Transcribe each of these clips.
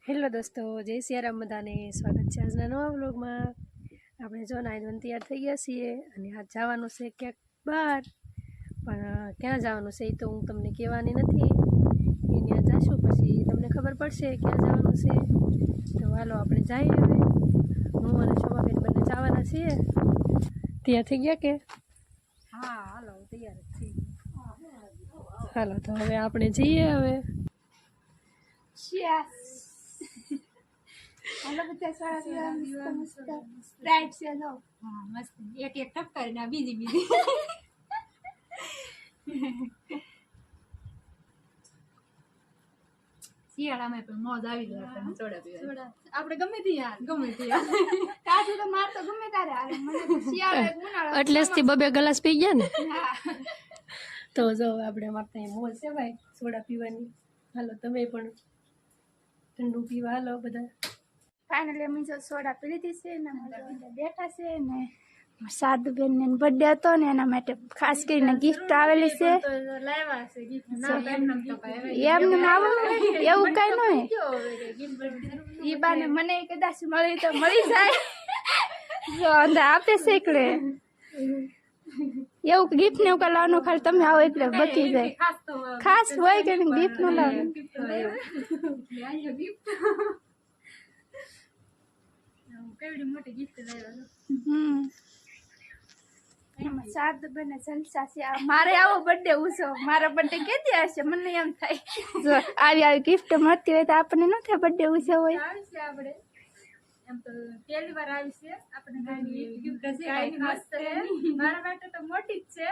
Hello દોસ્તો, જય સિયારામ, બધાને સ્વાગત છે આજના નવા વ્લોગમાં। આપણે જો નાઈન તૈયાર થઈ ગયા છીએ અને આજ જવાનું છે ક્યાંક બહાર, પણ ક્યાં જવાનું છે એ તો હું તમને કહેવાની નથી। એ ત્યાં જઈશું પછી તમને ખબર પડશે ક્યાં જવાનું છે। તો હાલો આપણે જઈએ। હવે હું અને શોભાબેન બંને જવાના છીએ। તૈયાર થઈ ગયા કે? હા હાલો તૈયાર જ છે। હાલો તો હવે આપણે જઈએ। હવે હાલો બધા સારા મસ્ત સ્પ્રાઇટ છે જો હા મસ્ત એક એક ટપ કરીને બીજી શિયાળામાં પણ મોજ આવી જાય આપણને સોડા પીવા આપણે ગમે ત્યાં કાજુ તો માર તો ગમે ત્યારે હાલે મને તો શિયાળો ઉનાળો એટલે જ થી બબે ગ્લાસ પી ગયા ને। હા તો જો આપણે મારતા મોજ છે ભાઈ સોડા પીવાની। હાલો તમે પણ ઠંડુ પીવા હાલો બધા। ફાઇનલી અમે જો સોડા પી લીધી છે ને બેઠા છે ને સાદુબેન ને બર્થડે હતો ને એના માટે ખાસ કરીને ગિફ્ટ આવેલી છે। એમને એવું કઈ ન હોય ઈ બાને મને કદાચ મળી તો મળી જાય જો અંદર આપે છે એટલે એવું ગિફ્ટ ને એવું કઈ લાવવાનું ખાલી તમે આવો એટલે બચી જાય ખાસ હોય કે ગિફ્ટ નું લાવવાનું કેવડી મોટી ગિફ્ટ લાવ્યા સાત બને જલસા છે મારે આવો બર્થડે ઉત્સવ મારો બર્થડે કેદી હશે મને એમ થાય જો આવી ગિફ્ટ મળતી હોય તો આપણને ન થાય બર્થડે ઉત્સવ હોય આપણે એમ તો પહેલી વાર આવી છે આપણે નાની ગિફ્ટ છે મસ્ત છે મારા માટે તો મોટી જ છે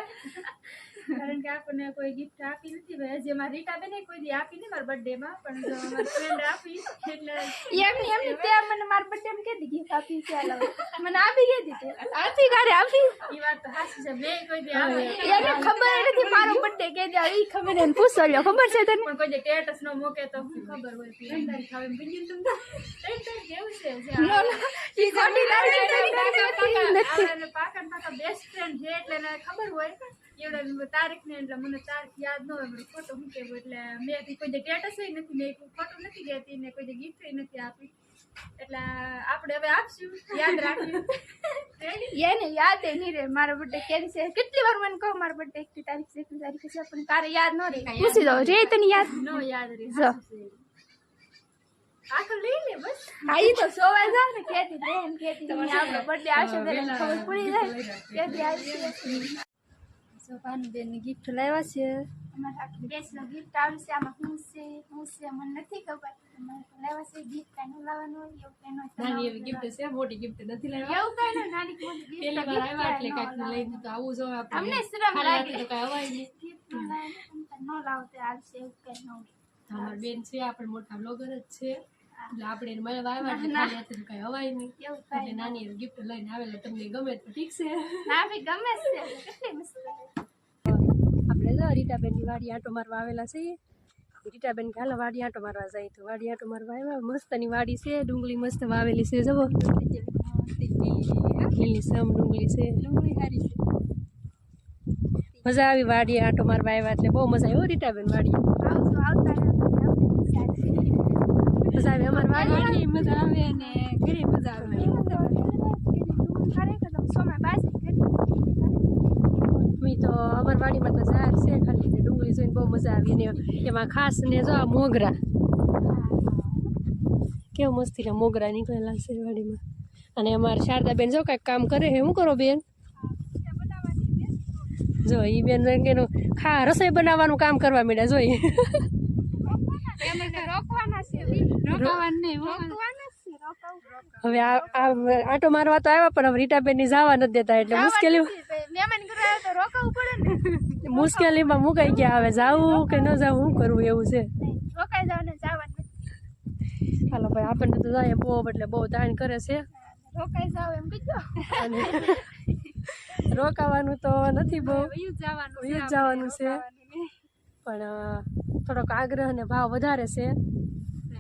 કારણ કે આપણને કોઈ ગિફ્ટ આપી નથી ભાઈ જે મારી રીટા બેને કોઈ દી આપી નહીં મારા બર્થડે માં પણ જો મારી ફ્રેન્ડ આપી એટલે એમની તે મને મારા બર્થડે માં કેદી ગિફ્ટ આપી છે મને આપી કેદી તે આપી ગારે આપી ઈ વાત તો સાચી છે મેં કોઈ દી આપી એને ખબર નથી મારો બર્થડે કેદી આવી ખબર એને પૂછો લ્યો ખબર છે તને પણ કોઈ દી સ્ટેટસ નો મૂકે તો ખબર હોય કે તારી ખાવે બીજી તું કેવું છે ઈ ગોડી લાવી નથી પાકન પાકા બેસ્ટ ફ્રેન્ડ છે એટલે એને ખબર હોય એવડે તારીખ ને એટલે મને તારીખ યાદ ન હોય મને ફોટો મૂકેવો એટલે મેં કોઈ સ્ટેટસ નથી મેં ફોટો નથી ગેતી ને કોઈ ગિફ્ટ નથી આપી એટલે આપણે હવે આપશું યાદ રાખ્યું એને યાદ નહીં રે મારો બર્થડે કેરી છે કેટલી વાર મને કહો મારો બર્થડે 1 તારીખ છે 1 તારીખ છે પણ તારે યાદ ન રહે પૂછી દો રે તને યાદ ન યાદ રહે આખો લઈ લે બસ હા ઈ તો સોવાય જા ને કેતી આપણો બર્થડે આવશે ત્યારે ખબર પડી જાય કેતી આવશે સોપાનબેન ની ગિફ્ટ લાવ્યા છે અમાર આખી બેસનો ગિફ્ટ આવશે આમાં હું છે મને નથી ખબર લાવ્યા છે ગિફ્ટ કાનું લાવવાનું એવું કઈ ન નાની એવી ગિફ્ટ છે મોટી ગિફ્ટ નથી લાવ્યા એવું કઈ ન નાની મોટી ગિફ્ટ પહેલી વાર આવ્યા એટલે કાક લઈને તો આવું જો આપણે અમને શરમ લાગે તો કઈ અવાય નહીં ગિફ્ટ ન લાવતે આવશે એવું કઈ ન હોય અમાર બેન છે આપણે મોટા બ્લોગર જ છે એટલે આપણે મળવા આવ્યા એટલે ખાલી હાથે કઈ હવાય નહીં એટલે નાની એવી ગિફ્ટ લઈને આવેલા તમને ગમે તો ઠીક છે ના ભઈ ગમે છે કેટલી મસ્ત આપણે જો રીટાબેન ની વાડી આંટો મારવા આવેલા છીએ। રીટાબેન કે હાલો વાડી આંટો મારવા જાય તો વાડી આંટો મારવા આવ્યા। મસ્તની વાડી છે, ડુંગળી મસ્ત વાવેલી છે જુઓ લીલી સમ ડુંગળી છે, ડુંગળી સારી છે, મજા આવી વાડી આંટો મારવા આવ્યા એટલે બહુ મજા આવી રીટાબેન વાડી આવજો આવતા મજા આવે અમાર વાડી મજા આવે ને ઘરે મજા આવે ખરેખર સોમાં બાજી મી તો અમાર વાડીમાં તો ઝાડ છે ખાલી ને ડુંગળી જોઈને બહુ મજા આવી ને એમાં ખાસ ને જો આ મોગરા કેવું મસ્તીના મોગરા નીકળેલા છે વાડીમાં। અને અમારા શારદાબેન જો કાંઈક કામ કરે છે શું કરો બેન જો ઈ બેન એનું રસોઈ બનાવવાનું કામ કરવા માંડ્યા જોઈ હવે આંટો મારવા તો આવ્યા પણ હવે રીટાબેન ની જવા નથી દેતા એટલે મુશ્કેલીમાં મુકાઈ ગયા હવે જાવું કે ન જાવું શું કરવું એવું છે। હાલો ભાઈ આપણને તો જાય બહુ એટલે બહુ તાણ કરે છે અને રોકાવાનું તો નથી બહુ જવાનું છે પણ થોડોક આગ્રહ ને ભાવ વધારે છે।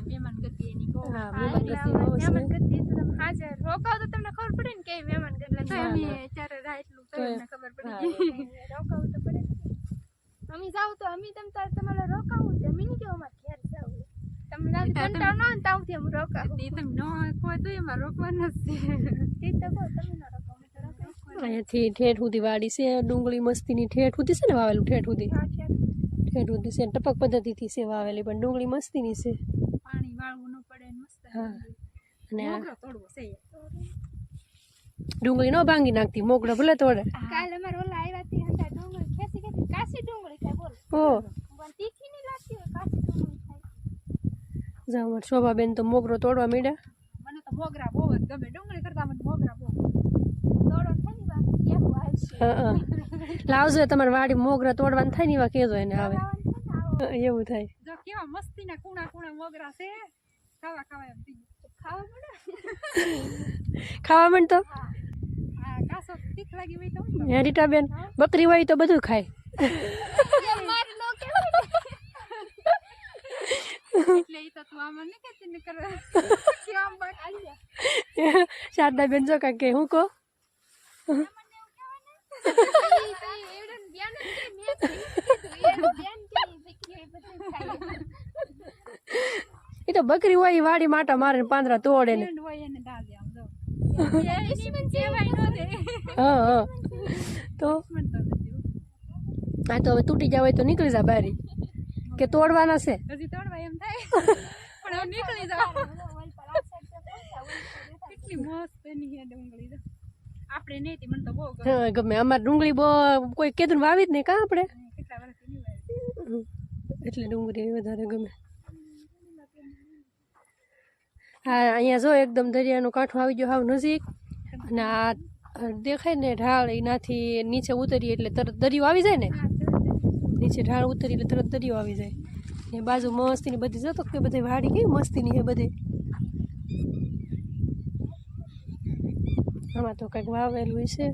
મહેમાન ગતિ એની બહુ હા મહેમાન ગતિ બહુ છે હાજર રોકાવ તો તમને ખબર પડે ને કે મહેમાન એટલે અમે ત્યારે રા એટલું તો એમને ખબર પડી રોકાવ તો પડે અમે જાવ તો અમે તમ તાર તમારે રોકાવું છે અમે નહીં કે અમાર ઘેર જાવ તમે કંટાળો ન આવે ને તાવથી અમે રોકાવું. એ તમે ન કોઈ તો એમાં રોકવાનું જ છે. તે તો કહો તમે ન રોકો અમે તો રોકાવું. અહીંયાથી ઠેઠ સુધી વાડી છે ડુંગળી મસ્તીની ઠેઠ સુધી છે ને વાવેલું ઠેઠ સુધી છે ટપક પદ્ધતિથી છે વાવેલી પણ ડુંગળી મસ્તીની છે પાણી વાળવું ન પડે ને મસ્ત. હા અને આ મોગરો તોડવો છે. ડુંગળી ન ભાંગી નાખતી મોગરો ભલે તોડે કાલે અમારે ઓલા આવ્યા તે હતા ડુંગળી ખેતી ખેતી કાચી ડુંગળી ખાય બોલ. ઓ પણ તીખી નહીં લાગતી હોય કાચી ડુંગળી ખાય. જા અમાર શોભાબેન તો મોગરો તોડવા માંડ્યા મને તો મોગરા બહુ જ ગમે. ડુંગળી કરતા મને મોગરા બહુ. દોડો થાય ને વાત કેવું આવશે. હા લાવજો તમારે વાડી મોગરા તોડવાનું થાય ને એવા કહેજો એને આવે એવું થાય જો કેવા મસ્તીના કુણા કુણા મોગરા છે. ખાવા ખાવા એમ થઈ ગયું. ખાવા પડે. ખાવા માંડ તો આ કાસો તીખ લાગી હોય તો હે રીટાબેન બકરી હોય તો બધું ખાય માર નો કેવાય. એટલે ઈ તો તું આમાં નહીં કહેતી ને કરે કે આમ બાકી શારદાબેન જો કાંઈક કે હું કહો એ તો બકરી હોય ઈ વાડી માટા મારે ને પાંદડા તોડે ને એન્ડ હોય એને દાળ દે આમ જો. એની મને કહેવાય ન દે. હા હા તો મને તો દેજો. આ તો હવે તૂટી જાય હોય તો નીકળી જા બારી કે તોડવાના છે હજી તોડવા એમ થાય પણ હવે નીકળી જાવ. કેટલી મસ્ત એની હે ડુંગળી તો. આપણે નહીં તી મને તો બહુ ગમે. હા ગમે અમારે ડુંગળી બહુ કોઈ કીધું ને વાવી જ નહીં કાં આપણે કેટલા વર્ષથી નહીં વાવી. એટલે ડુંગળી વધારે ગમે હા અહીંયા જો એકદમ દરિયાનો કાંઠો આવી ગયો હાવ નજીક અને આ દેખાય ને ઢાળ એનાથી નીચે ઉતરીએ એટલે તરત દરિયો આવી જાય ને નીચે ઢાળ ઉતરી એટલે તરત દરિયો આવી જાય ને બાજુ મસ્તીની બધી જતો કે બધી વાડી કેવી મસ્તીની છે બધી આમાં તો કંઈક વાવેલું છે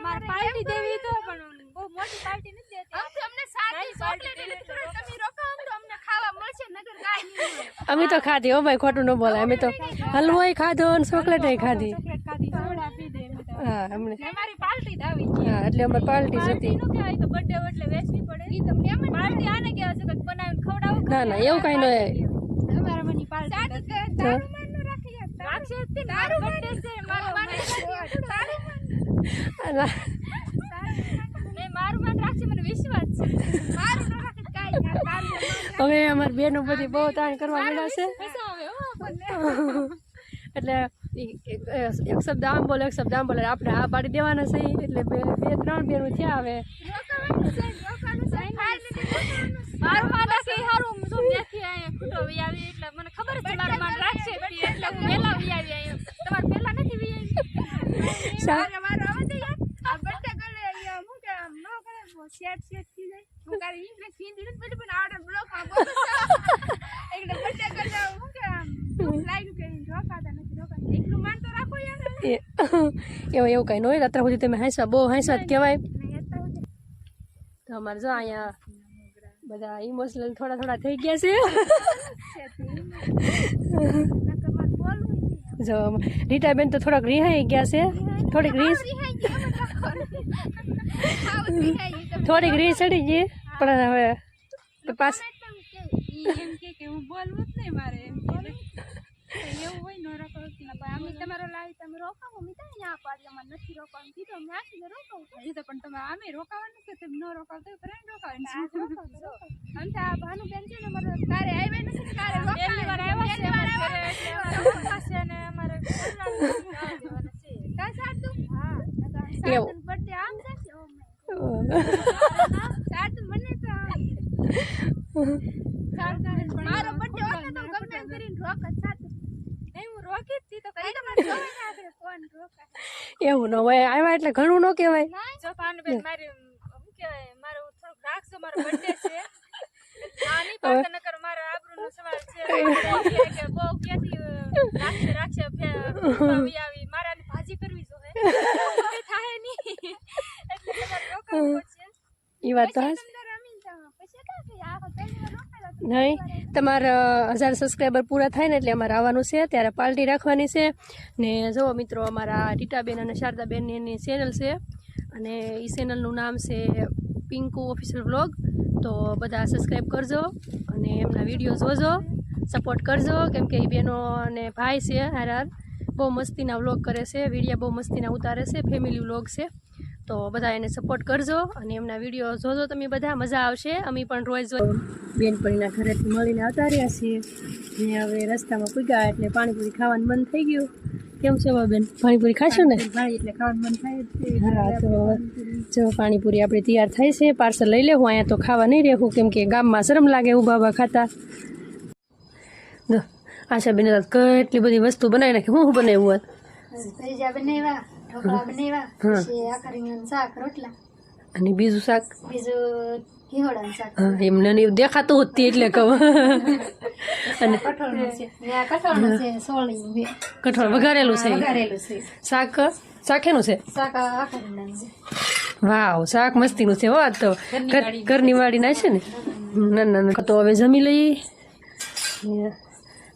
મારે પાર્ટી દેવી તો પણ બહુ મોટી પાર્ટી નથી દેતી. અમને સાદી ચોકલેટ એટલે થોડું તમે રોકાવો તો અમને ખાવા મળશે નકર કાઈ નહીં મળે. અમે તો ખાધી હો ભાઈ ખોટું ન બોલાય અમે તો હલવાય ખાધો અને ચોકલેટ ખાધી ચોકલેટ ખાધી સોડા પી દે એમ તો. હા અમને અમારી પાર્ટી જ આવી ગઈ. હા એટલે અમારે પાર્ટી જ હતી નું કહેવાય તો બર્થડે એટલે વેચવી પડે. ઈ તમને એમ પાર્ટી આને કહેવાય છે કે બનાવીને ખવડાવો. ના ના એવું કાંઈ ન હોય અમારા મની પાર્ટી તારું માન નું રાખી યાર. રાખશે તે મારું બર્થડે છે મારો માન તારું નહીં મારું માન રાખશે મને વિશ્વાસ છે. મારું ન રાખે કાઈ ના તારું હવે અમારી બેનો બધી બહુ તાણ કરવા માંડ્યા છે પૈસા આવે હો આપણને. એટલે એક શબ્દ આમ બોલે એક શબ્દ આમ બોલે આપણે આ પાડી દેવાના છે એટલે બે ત્રણ બેનું થયા હવે રોકાવાનું છે રોકાવાનું છે મારું માન રાખે હારું હું તો ત્યાંથી અહીંયા ખૂટો વી આવી એટલે મને ખબર છે મારું માન રાખશે એટલે હું વેલા વી આવી અહીંયા તમારે પહેલા નથી વી આવી મારો આવે છે યાર આ બર્થડે કરે અહીંયા હું કે આમ નો કરે સેટ થઈ જાય હું કારી ઇંગ્લિશ હિન્દી નથી બધું પણ આવડે બ્લોક માં બોલું એટલે બર્થડે કરે હું કે આમ લાગ્યું કે રોકાતા નથી રોકાતા એકલું માન તો રાખો યાર એવું કંઈ ન હોય અત્યાર સુધી તમે હાંસવા બહુ હાંસવા જ કહેવાય નહીં અત્યારે હું તો અમારે જો અહીંયા બધા ઇમોશનલ થોડા થોડા થઈ ગયા છે નકર મારે બોલવું નહીં જો રીટાબેન તો થોડાક રિહાઈ ગયા છે થોડીક રીસ થોડીક રીસ ચડી ગઈ પણ હવે પાસ ઈ એમ કે હું બોલવું જ નહીં મારે એમ કે એવું હોય ન રોકાવતી અમે તમારો લાવી તમે રોકાવો મેં તો અહીંયા પાડી અમારે નથી રોકાવાનું કીધું અમે આખીને રોકાવું હજી તો પણ તમે આમે રોકાવાનું છે તેમ ન રોકાવતો ફ્રેન્ડ રોકાવાનું આમ તો આ ભાનુબેન છે ને અમારે કારે આવ્યા નથી ને કારે પહેલી વાર આવ્યા છે અમારે ઘરે એટલે રોકાશે ને અમારે કા સાતું હા સાતું બર્થડે આમ થશે ઓ સાતું મને તો મારો બર્થડે હોતો તો ગમે એમ કરીને રોકત સાતું નહીં હું રોકી જ તી તો કઈ તમને જોવે ને આપણે કોણ રોકા એવું ન હોય આવ્યા એટલે ઘણું ન કહેવાય જો ભાનુબેન મારી શું કહેવાય મારું થોડુંક રાખજો મારો બર્થડે છે આની પાસે નકર મારો આબરૂનો સવાલ છે કે બહુ ક્યાંથી રાખશે આવી મારાની ભાજી કરવી જોઈએ કઈ થાય નહીં એટલે તમારે રોકાવું પડશે એ વાત તો હાસ અંદર રમીને જાવ પછી કાં કે આ પહેલી વાર રોકાયેલા નહીં તમારા 1000 સબસ્ક્રાઈબર પૂરા થાય ને એટલે અમારે આવવાનું છે ત્યારે પાર્ટી રાખવાની છે ને જુઓ મિત્રો અમારા રીટાબેન અને શારદાબેનની એની ચેનલ છે અને એ ચેનલનું નામ છે પિંકુ ઓફિશિયલ વ્લોગ. તો બધા સબસ્ક્રાઈબ કરજો અને એમના વિડીયો જોજો, સપોર્ટ કરજો, કેમ કે એ બહેનો અને ભાઈ છે હાર બહુ મસ્તીના વ્લોગ કરે છે, વિડીયો બહુ મસ્તીના ઉતારે છે, ફેમિલી વ્લોગ છે. તો બધા એને સપોર્ટ કરજો અને એમના વિડીયો જોજો તમે બધા, મજા આવશે. અમે પણ રોજ બેનપણીના ઘરેથી મળીને આવતા રહ્યા છીએ ને હવે રસ્તામાં પૂગ્યા એટલે પાણીપુરી ખાવાનું મન થઈ ગયું. કેમ છે બેન, પાણીપુરી ખાશો ને? એટલે ખાવાનું મન થાય જ છે. હા, તો જો પાણીપુરી આપણે તૈયાર થાય છે, પાર્સલ લઈ લેવું. અહીંયા તો ખાવા નહીં રહેવું, કેમ કે ગામમાં શરમ લાગે ઊભા ઊભા ખાતા. જો આશાબેન કેટલી બધી વસ્તુ બનાવી નાખી. શું બનાવ્યું હોત? ભજીયા બનાવ્યા, ઢોકળા બનાવ્યા, પછી આખા રીંગણાનું શાક, રોટલા, અને બીજું શાક? બીજું ઘીહોડાનું શાક. હા, એમને નહીં દેખાતું હોતી એટલે કહું. અને કઠોળનું છે, કઠોળનું છે, સોળીનું છે, કઠોળ વઘારેલું છે. વઘારેલું છે, શાક શાકેનું છે? શાક આખા રીંગણાનું છે. વાવ, શાક મસ્તીનું છે. હો તો ઘરની વાડી ના છે ને. ના ના, તો હવે જમી લઈએ.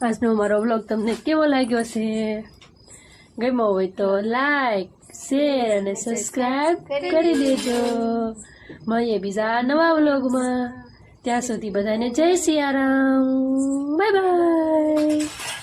આજનો અમારો વ્લોગ તમને કેવો લાગ્યો છે? ગમ્યો હોય તો લાઈક, શેર અને સબસ્ક્રાઈબ કરી દેજો. મળીએ બીજા નવા વ્લોગમાં. ત્યાં સુધી બધાને જય સિયારામ. Bye bye.